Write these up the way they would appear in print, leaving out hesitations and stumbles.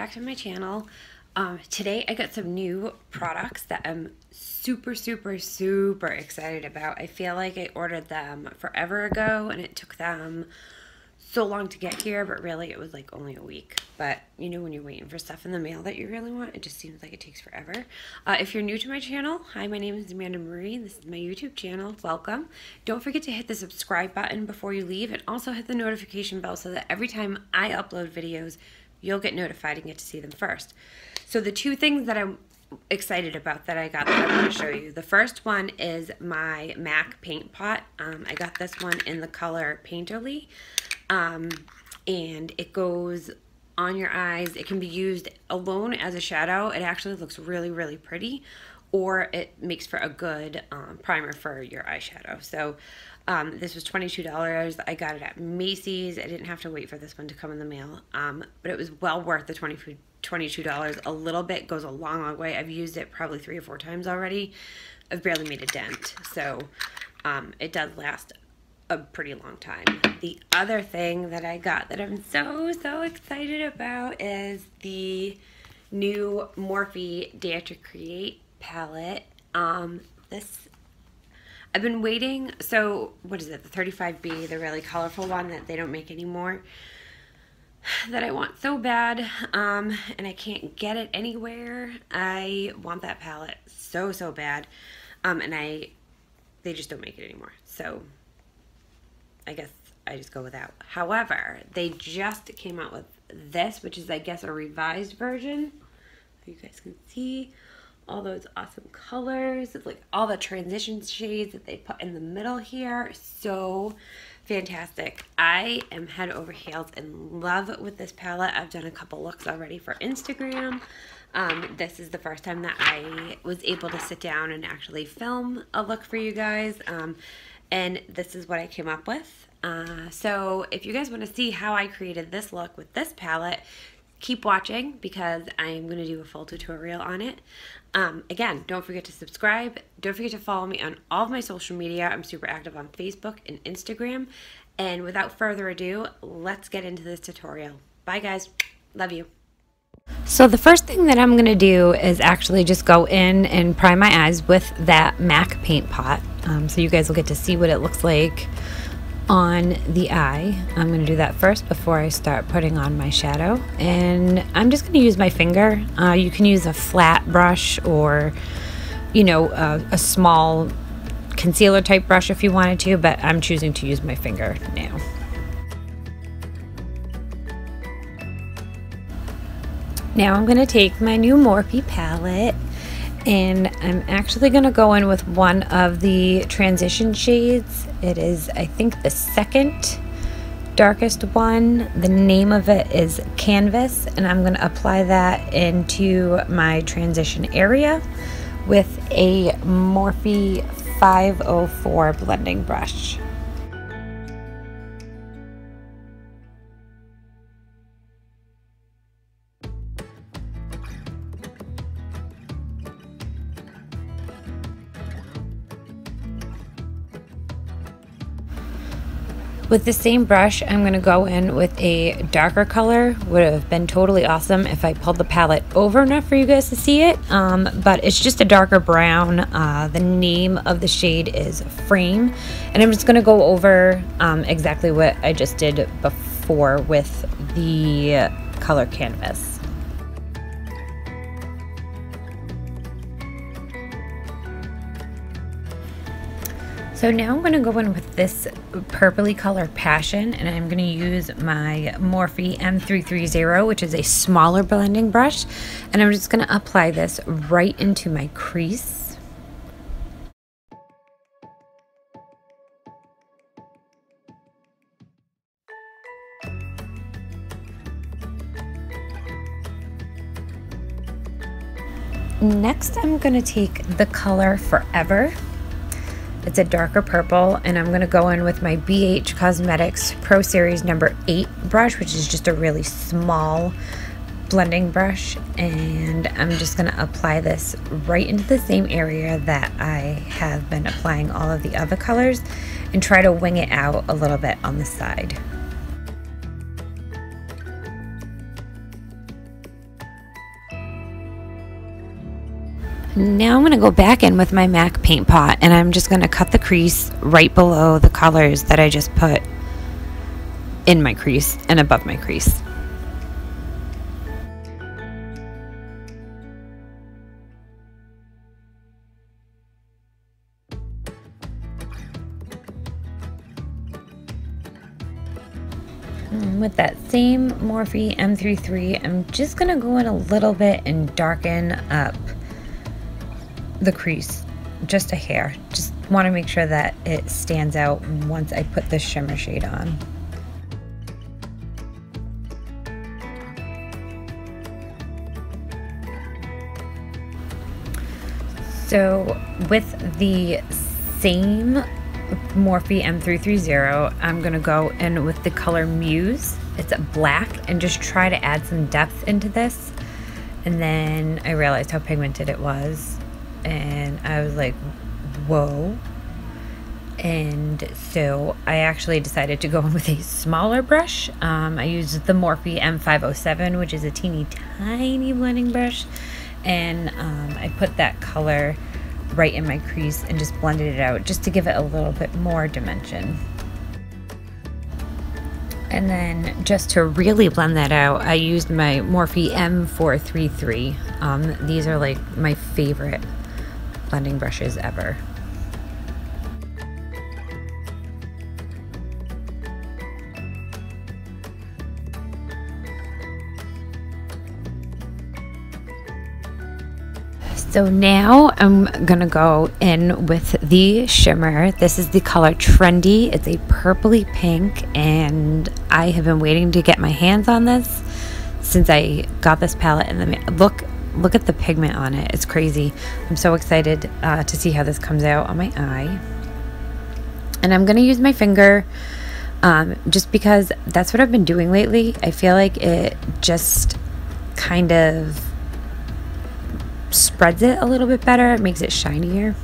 back to my channel. Today I got some new products that I'm super excited about. I feel like I ordered them forever ago and it took them so long to get here, but really it was like only a week. But you know when you're waiting for stuff in the mail that you really want, it just seems like it takes forever. If you're new to my channel, hi, my name is Amanda Marie. This is my YouTube channel. Welcome. Don't forget to hit the subscribe button before you leave and also hit the notification bell so that every time I upload videos, you'll get notified and get to see them first. So the two things that I'm excited about that I got that I want to show you. The first one is my MAC paint pot. I got this one in the color Painterly. And it goes on your eyes. It can be used alone as a shadow. It actually looks really pretty, or it makes for a good primer for your eyeshadow. So this was $22. I got it at Macy's. I didn't have to wait for this one to come in the mail, but it was well worth the $22. A little bit goes a long way. I've used it probably 3 or 4 times already. I've barely made a dent, so it does last a pretty long time. The other thing that I got that I'm so excited about is the new Morphe Dare to Create palette. I've been waiting. So what is it, the 35B, the really colorful one that they don't make anymore, that I want so bad, and I can't get it anywhere. I want that palette so bad, and they just don't make it anymore, so I guess I just go without. However, they just came out with this, which is, I guess, a revised version. You guys can see all those awesome colors. It's like all the transition shades that they put in the middle here. So fantastic. I am head over heels in love with this palette. I've done a couple looks already for Instagram. This is the first time that I was able to sit down and actually film a look for you guys. And this is what I came up with. So if you guys want to see how I created this look with this palette, keep watching because I'm going to do a full tutorial on it. Again, don't forget to subscribe. Don't forget to follow me on all of my social media. I'm super active on Facebook and Instagram. And without further ado, let's get into this tutorial. Bye guys. Love you. So the first thing that I'm going to do is actually just go in and prime my eyes with that MAC paint pot. So you guys will get to see what it looks like on the eye. I'm going to do that first before I start putting on my shadow. And I'm just going to use my finger. You can use a flat brush or, you know, a small concealer type brush if you wanted to, but I'm choosing to use my finger now. Now I'm going to take my new Morphe palette and I'm actually going to go in with one of the transition shades. It is, I think, the second darkest one. The name of it is Canvas, and I'm going to apply that into my transition area with a Morphe 504 blending brush. With the same brush, I'm going to go in with a darker color. Would have been totally awesome if I pulled the palette over enough for you guys to see it, but it's just a darker brown. The name of the shade is Frame, and I'm just going to go over exactly what I just did before with the color Canvas. So now I'm going to go in with this purpley color Passion, and I'm going to use my Morphe M330, which is a smaller blending brush, and I'm just going to apply this right into my crease. Next, I'm going to take the color Forever. It's a darker purple, and I'm going to go in with my BH Cosmetics Pro Series number 8 brush, which is just a really small blending brush, and I'm just going to apply this right into the same area that I have been applying all of the other colors and try to wing it out a little bit on the side. Now I'm going to go back in with my MAC paint pot, and I'm just going to cut the crease right below the colors that I just put in my crease and above my crease. With that same Morphe M33, I'm just going to go in a little bit and darken up the crease just a hair. Just want to make sure that it stands out once I put the shimmer shade on. So with the same Morphe M330, I'm going to go in with the color Muse. It's a black, and just try to add some depth into this. And then I realized how pigmented it was, and I was like, whoa. And so I actually decided to go in with a smaller brush. I used the Morphe M507, which is a teeny tiny blending brush, and I put that color right in my crease and just blended it out just to give it a little bit more dimension. And then just to really blend that out, I used my Morphe M433. These are like my favorite blending brushes ever. So now I'm gonna go in with the shimmer. This is the color Trendy. It's a purpley pink, and I have been waiting to get my hands on this since I got this palette. And look at the pigment on it. It's crazy. I'm so excited to see how this comes out on my eye. And I'm gonna use my finger just because that's what I've been doing lately. I feel like it just kind of spreads it a little bit better. It makes it shinier.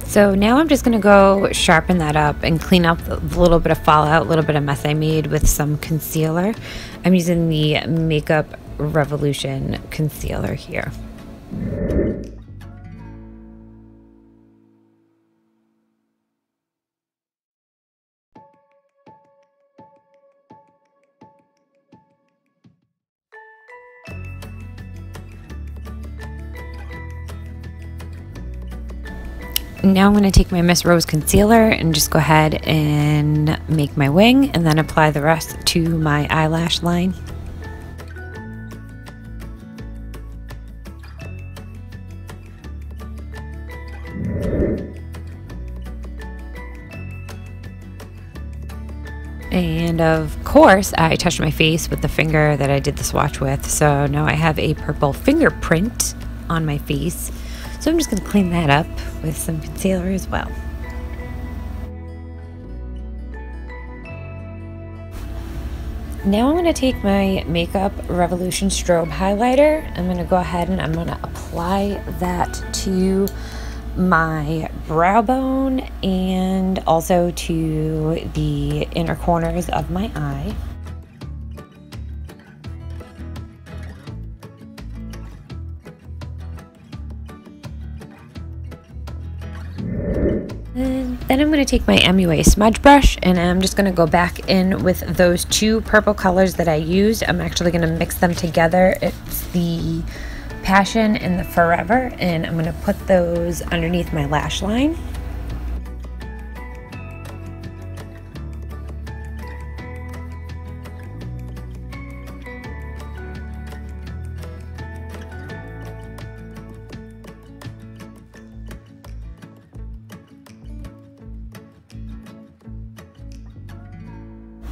So now I'm just going to go sharpen that up and clean up the little bit of fallout, a little bit of mess I made with some concealer. I'm using the Makeup Revolution concealer here. Now I'm going to take my Miss Rose concealer and just go ahead and make my wing, and then apply the rest to my eyelash line. And of course, I touched my face with the finger that I did the swatch with, so now I have a purple fingerprint on my face. So I'm just going to clean that up with some concealer as well. Now I'm going to take my Makeup Revolution strobe highlighter. I'm going to go ahead and I'm going to apply that to my brow bone and also to the inner corners of my eye. And then I'm going to take my MUA smudge brush, and I'm just going to go back in with those two purple colors that I used. I'm actually going to mix them together. It's the Passion and the Forever, and I'm going to put those underneath my lash line.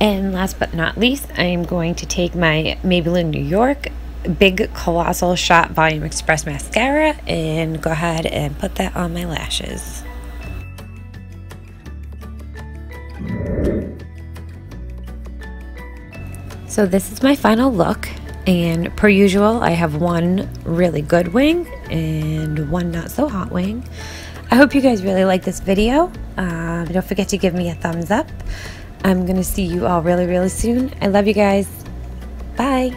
And last but not least, I'm going to take my Maybelline New York Big Colossal Shot Volume Express Mascara and go ahead and put that on my lashes. So this is my final look, and per usual I have one really good wing and one not so hot wing. I hope you guys really like this video. Don't forget to give me a thumbs up. I'm gonna see you all really soon. I love you guys. Bye.